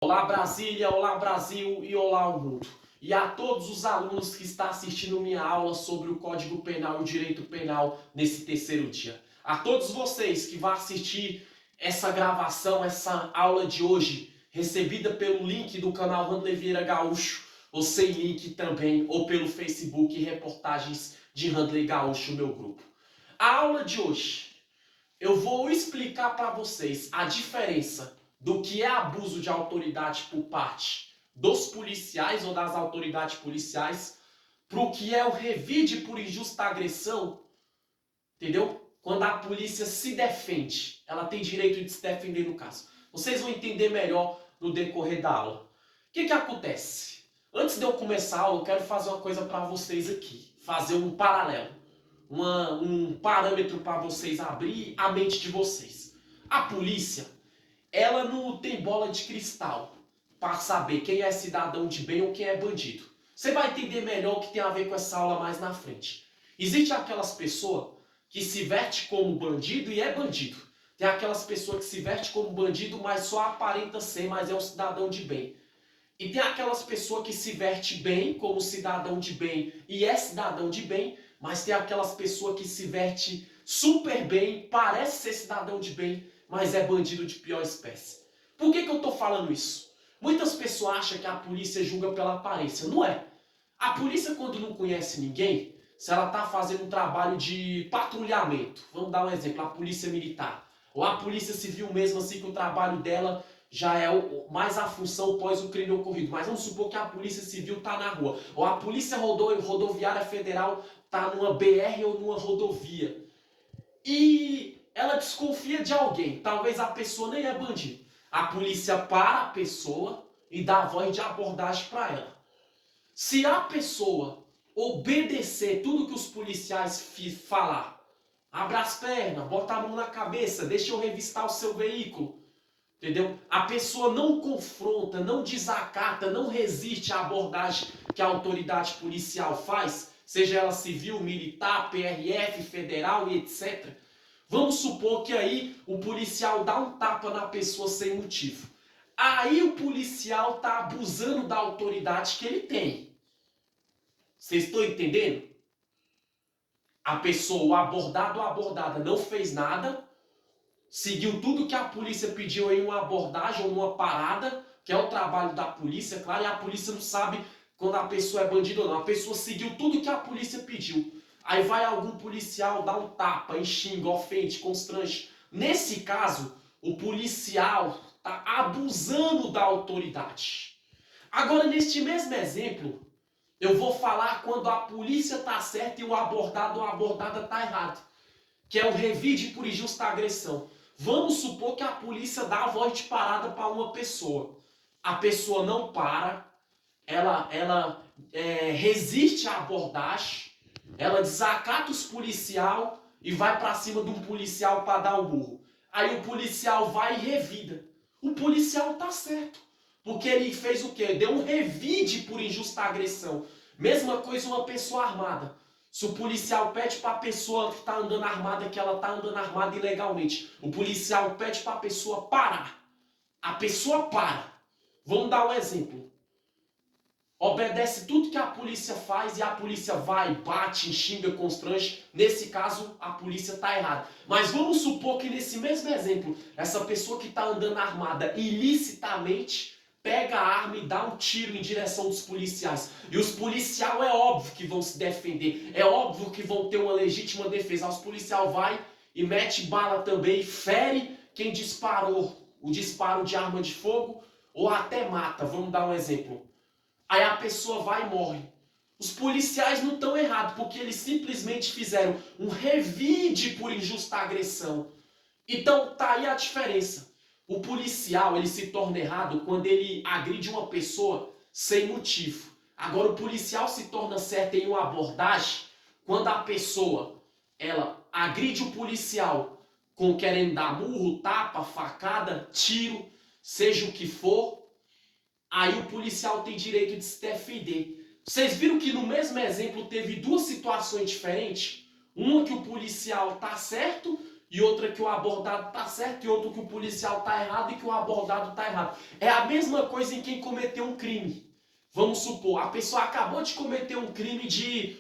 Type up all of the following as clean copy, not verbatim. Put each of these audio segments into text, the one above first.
Olá Brasília, olá Brasil e olá o mundo. E a todos os alunos que estão assistindo minha aula sobre o Código Penal e o Direito Penal nesse terceiro dia. A todos vocês que vão assistir essa gravação, essa aula de hoje, recebida pelo link do canal Randley Vieira Gaúcho, ou sem link também, ou pelo Facebook Reportagens de Randley Gaúcho, meu grupo. A aula de hoje, eu vou explicar para vocês a diferença do que é abuso de autoridade por parte dos policiais ou das autoridades policiais para o que é o revide por injusta agressão, entendeu? Quando a polícia se defende, ela tem direito de se defender no caso. Vocês vão entender melhor no decorrer da aula. O que acontece? Antes de eu começar a aula, eu quero fazer uma coisa para vocês aqui. Fazer um paralelo. Um parâmetro para vocês abrir a mente de vocês. A polícia, ela não tem bola de cristal para saber quem é cidadão de bem ou quem é bandido. Você vai entender melhor o que tem a ver com essa aula mais na frente. Existem aquelas pessoas que se veste como bandido e é bandido. Tem aquelas pessoas que se veste como bandido, mas só aparenta ser, mas é um cidadão de bem. E tem aquelas pessoas que se veste bem como cidadão de bem e é cidadão de bem, mas tem aquelas pessoas que se veste super bem, parece ser cidadão de bem, mas é bandido de pior espécie. Por que eu estou falando isso? Muitas pessoas acham que a polícia julga pela aparência. Não é. A polícia, quando não conhece ninguém, se ela está fazendo um trabalho de patrulhamento, vamos dar um exemplo, a polícia militar, ou a polícia civil mesmo, assim, que o trabalho dela já é mais a função pós o crime ocorrido. Mas vamos supor que a polícia civil está na rua, ou a polícia rodoviária federal está numa BR ou numa rodovia. E ela desconfia de alguém, talvez a pessoa nem é bandido. A polícia para a pessoa e dá voz de abordagem para ela. Se a pessoa obedecer tudo que os policiais falar, abra as pernas, bota a mão na cabeça, deixa eu revistar o seu veículo, entendeu? A pessoa não confronta, não desacata, não resiste à abordagem que a autoridade policial faz, seja ela civil, militar, PRF, federal e etc. Vamos supor que aí o policial dá um tapa na pessoa sem motivo. Aí o policial está abusando da autoridade que ele tem. Vocês estão entendendo? A pessoa, o abordado ou a abordada, não fez nada, seguiu tudo que a polícia pediu em uma abordagem ou numa parada, que é o trabalho da polícia, claro, e a polícia não sabe quando a pessoa é bandida ou não. A pessoa seguiu tudo que a polícia pediu. Aí vai algum policial, dá um tapa, enxinga, ofende, constrange. Nesse caso, o policial está abusando da autoridade. Agora, neste mesmo exemplo, eu vou falar quando a polícia está certa e o abordado ou a abordada está errado, que é o revide por injusta agressão. Vamos supor que a polícia dá a voz de parada para uma pessoa. A pessoa não para, ela resiste à abordagem, ela desacata os policiais e vai para cima de um policial para dar o burro. Aí o policial vai e revida. O policial tá certo, porque ele fez o quê? Deu um revide por injusta agressão. Mesma coisa uma pessoa armada. Se o policial pede para a pessoa que está andando armada que ela está andando armada ilegalmente, o policial pede para a pessoa parar. A pessoa para. Vamos dar um exemplo. Obedece tudo que a polícia faz e a polícia vai, bate, xinga, constrange. Nesse caso, a polícia está errada. Mas vamos supor que nesse mesmo exemplo, essa pessoa que está andando armada ilicitamente pega a arma e dá um tiro em direção dos policiais. E os policiais é óbvio que vão se defender. É óbvio que vão ter uma legítima defesa. Os policiais vai e mete bala também, fere quem disparou o disparo de arma de fogo ou até mata. Vamos dar um exemplo. Aí a pessoa vai e morre. Os policiais não estão errados, porque eles simplesmente fizeram um revide por injusta agressão. Então tá aí a diferença. O policial, ele se torna errado quando ele agride uma pessoa sem motivo. Agora o policial se torna certo em uma abordagem quando a pessoa, ela agride o policial com querendo dar murro, tapa, facada, tiro, seja o que for. Aí o policial tem direito de se defender. Vocês viram que no mesmo exemplo teve duas situações diferentes? Uma que o policial tá certo e outra que o abordado tá certo, e outra que o policial tá errado e que o abordado tá errado. É a mesma coisa em quem cometeu um crime. Vamos supor, a pessoa acabou de cometer um crime de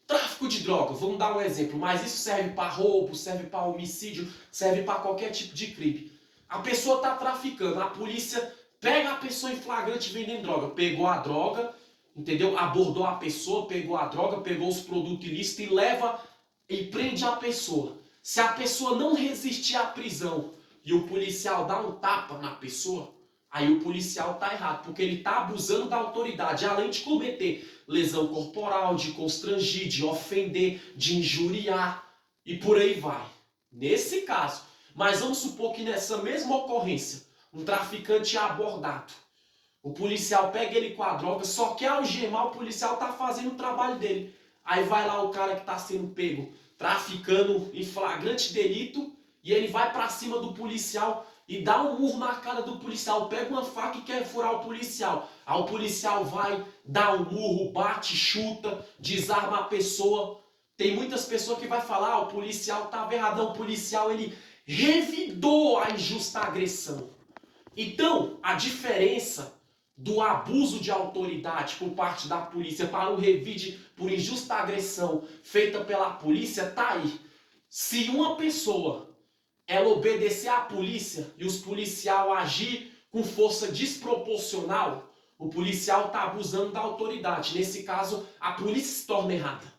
tráfico de droga. Vamos dar um exemplo, mas isso serve para roubo, serve para homicídio, serve para qualquer tipo de crime. A pessoa tá traficando, a polícia pega a pessoa em flagrante vendendo droga. Pegou a droga, entendeu? Abordou a pessoa, pegou a droga, pegou os produtos ilícitos e leva e prende a pessoa. Se a pessoa não resistir à prisão e o policial dá um tapa na pessoa, aí o policial tá errado, porque ele tá abusando da autoridade, além de cometer lesão corporal, de constrangir, de ofender, de injuriar e por aí vai. Nesse caso, mas vamos supor que nessa mesma ocorrência, um traficante é abordado. O policial pega ele com a droga, só quer algemar, o policial tá fazendo o trabalho dele. Aí vai lá o cara que tá sendo pego, traficando em flagrante delito, e ele vai pra cima do policial e dá um murro na cara do policial, pega uma faca e quer furar o policial. Aí o policial vai, dá um murro, bate, chuta, desarma a pessoa. Tem muitas pessoas que vai falar, o policial estava errado, o policial ele revidou a injusta agressão. Então, a diferença do abuso de autoridade por parte da polícia para o revide por injusta agressão feita pela polícia tá aí. Se uma pessoa ela obedecer à polícia e os policiais agir com força desproporcional, o policial está abusando da autoridade. Nesse caso, a polícia se torna errada.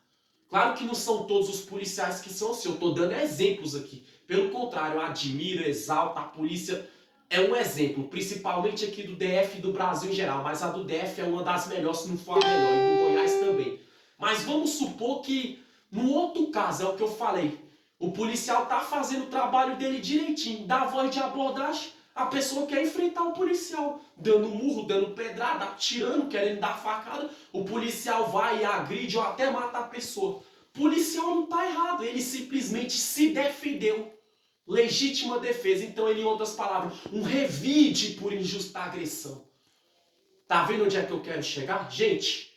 Claro que não são todos os policiais que são assim, eu estou dando exemplos aqui. Pelo contrário, eu admiro, exalto, a polícia é um exemplo, principalmente aqui do DF e do Brasil em geral, mas a do DF é uma das melhores, se não for a melhor, e do Goiás também. Mas vamos supor que, no outro caso, é o que eu falei, o policial tá fazendo o trabalho dele direitinho, dá voz de abordagem, a pessoa quer enfrentar o policial, dando murro, dando pedrada, atirando, querendo dar facada, o policial vai e agride ou até mata a pessoa. O policial não tá errado, ele simplesmente se defendeu. Legítima defesa, então ele, em outras palavras, um revide por injusta agressão. Tá vendo onde é que eu quero chegar? Gente,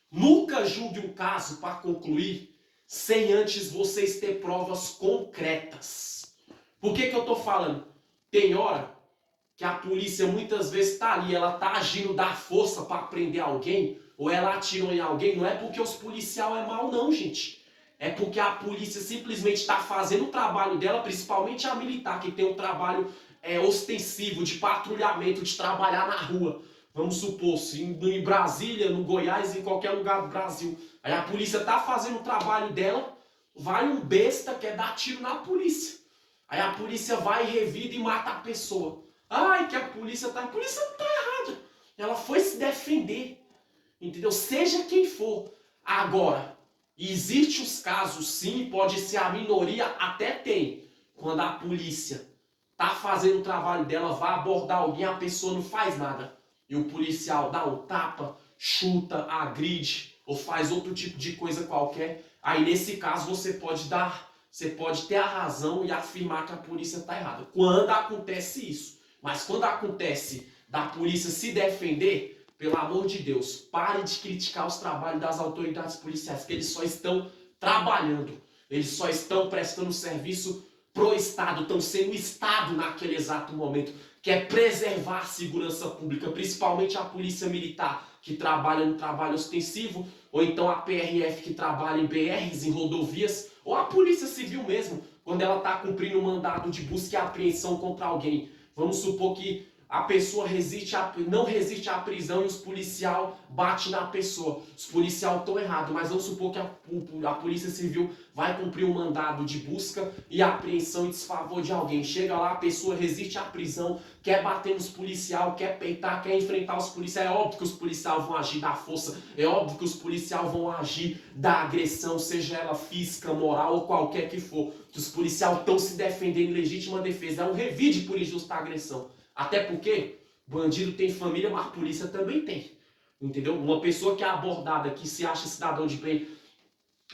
nunca julgue um caso para concluir sem antes vocês ter provas concretas. Por que eu tô falando? Tem hora que a polícia muitas vezes tá ali, ela tá agindo da força para prender alguém, ou ela atirou em alguém, não é porque os policiais é mal não, gente. É porque a polícia simplesmente está fazendo o trabalho dela, principalmente a militar, que tem um trabalho ostensivo de patrulhamento, de trabalhar na rua. Vamos supor, se em Brasília, no Goiás, em qualquer lugar do Brasil. Aí a polícia está fazendo o trabalho dela, vai um besta quer dar tiro na polícia. Aí a polícia vai, revida e mata a pessoa. Ai, que a polícia não está errada. Ela foi se defender. Entendeu? Seja quem for. Agora, existem os casos, sim, pode ser a minoria, até tem. Quando a polícia tá fazendo o trabalho dela, vai abordar alguém, a pessoa não faz nada. E o policial dá um tapa, chuta, agride, ou faz outro tipo de coisa qualquer. Aí nesse caso você pode ter a razão e afirmar que a polícia tá errada. Quando acontece isso. Mas quando acontece da polícia se defender, pelo amor de Deus, pare de criticar os trabalhos das autoridades policiais, que eles só estão trabalhando, eles só estão prestando serviço pro Estado, estão sendo o Estado naquele exato momento, que é preservar a segurança pública, principalmente a polícia militar, que trabalha no trabalho ostensivo, ou então a PRF que trabalha em BRs, em rodovias, ou a polícia civil mesmo, quando ela está cumprindo um mandado de busca e apreensão contra alguém. Vamos supor que a pessoa não resiste à prisão e os policiais batem na pessoa. Os policiais estão errados, mas vamos supor que a polícia civil vai cumprir um mandado de busca e apreensão em desfavor de alguém. Chega lá, a pessoa resiste à prisão, quer bater nos policiais, quer peitar, quer enfrentar os policiais. É óbvio que os policiais vão agir da força, é óbvio que os policiais vão agir da agressão, seja ela física, moral ou qualquer que for. Que os policiais estão se defendendo em legítima defesa. É um revide por injusta agressão. Até porque bandido tem família, mas a polícia também tem. Entendeu? Uma pessoa que é abordada, que se acha cidadão de bem,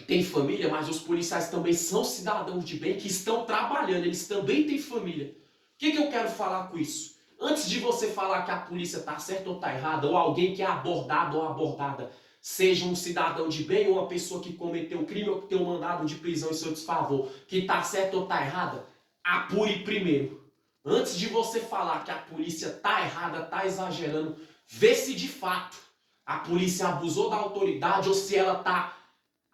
tem família, mas os policiais também são cidadãos de bem, que estão trabalhando, eles também têm família. O que eu quero falar com isso? Antes de você falar que a polícia está certa ou está errada, ou alguém que é abordado ou abordada seja um cidadão de bem ou uma pessoa que cometeu um crime ou que tem um mandado de prisão em seu desfavor, que tá certa ou tá errada, apure primeiro. Antes de você falar que a polícia tá errada, tá exagerando, vê se de fato a polícia abusou da autoridade ou se ela tá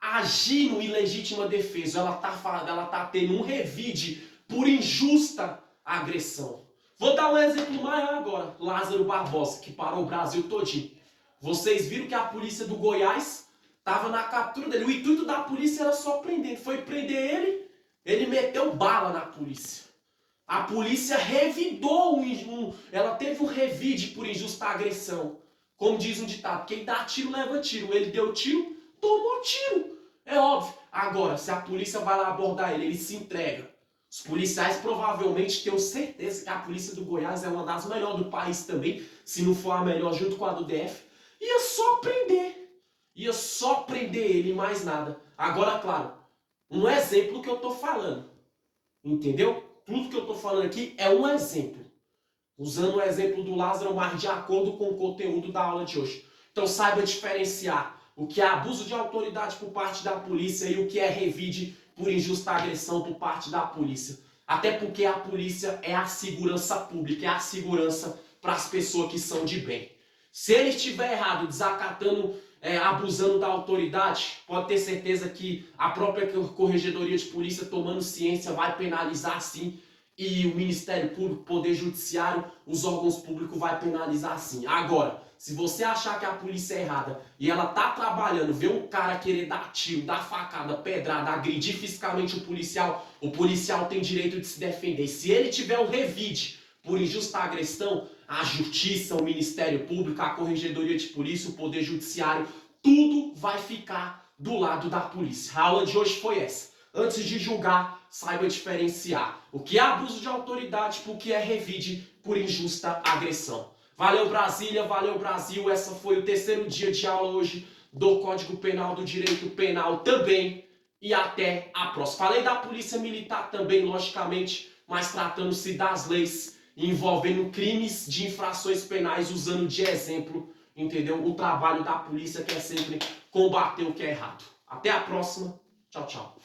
agindo em legítima defesa, ela tá tendo um revide por injusta agressão. Vou dar um exemplo maior agora. Lázaro Barbosa, que parou o Brasil todinho. Vocês viram que a polícia do Goiás estava na captura dele. O intuito da polícia era só prender. Foi prender ele meteu bala na polícia. A polícia revidou, ela teve um revide por injusta agressão. Como diz um ditado, quem dá tiro leva tiro. Ele deu tiro, tomou tiro. É óbvio. Agora, se a polícia vai lá abordar ele se entrega. Os policiais provavelmente, tenho certeza que a polícia do Goiás é uma das melhores do país também, se não for a melhor junto com a do DF, ia só prender. Ia só prender ele e mais nada. Agora, claro, um exemplo que eu tô falando. Entendeu? Tudo que eu tô falando aqui é um exemplo. Usando o exemplo do Lázaro, mas de acordo com o conteúdo da aula de hoje. Então saiba diferenciar o que é abuso de autoridade por parte da polícia e o que é revide por injusta agressão por parte da polícia. Até porque a polícia é a segurança pública, é a segurança para as pessoas que são de bem. Se ele estiver errado, desacatando, abusando da autoridade, pode ter certeza que a própria Corregedoria de Polícia, tomando ciência, vai penalizar sim. E o Ministério Público, o Poder Judiciário, os órgãos públicos vai penalizar sim. Agora, se você achar que a polícia é errada e ela tá trabalhando, vê um cara querer dar tiro, dar facada, pedrada, agredir fisicamente o policial tem direito de se defender. Se ele tiver um revide por injusta agressão, a Justiça, o Ministério Público, a Corregedoria de Polícia, o Poder Judiciário, tudo vai ficar do lado da polícia. A aula de hoje foi essa. Antes de julgar, saiba diferenciar o que é abuso de autoridade e o que é revide por injusta agressão. Valeu Brasília, valeu Brasil, essa foi o terceiro dia de aula hoje do Código Penal, do Direito Penal também, e até a próxima. Falei da Polícia Militar também, logicamente, mas tratando-se das leis envolvendo crimes de infrações penais, usando de exemplo, entendeu? O trabalho da polícia, que é sempre combater o que é errado. Até a próxima, tchau, tchau.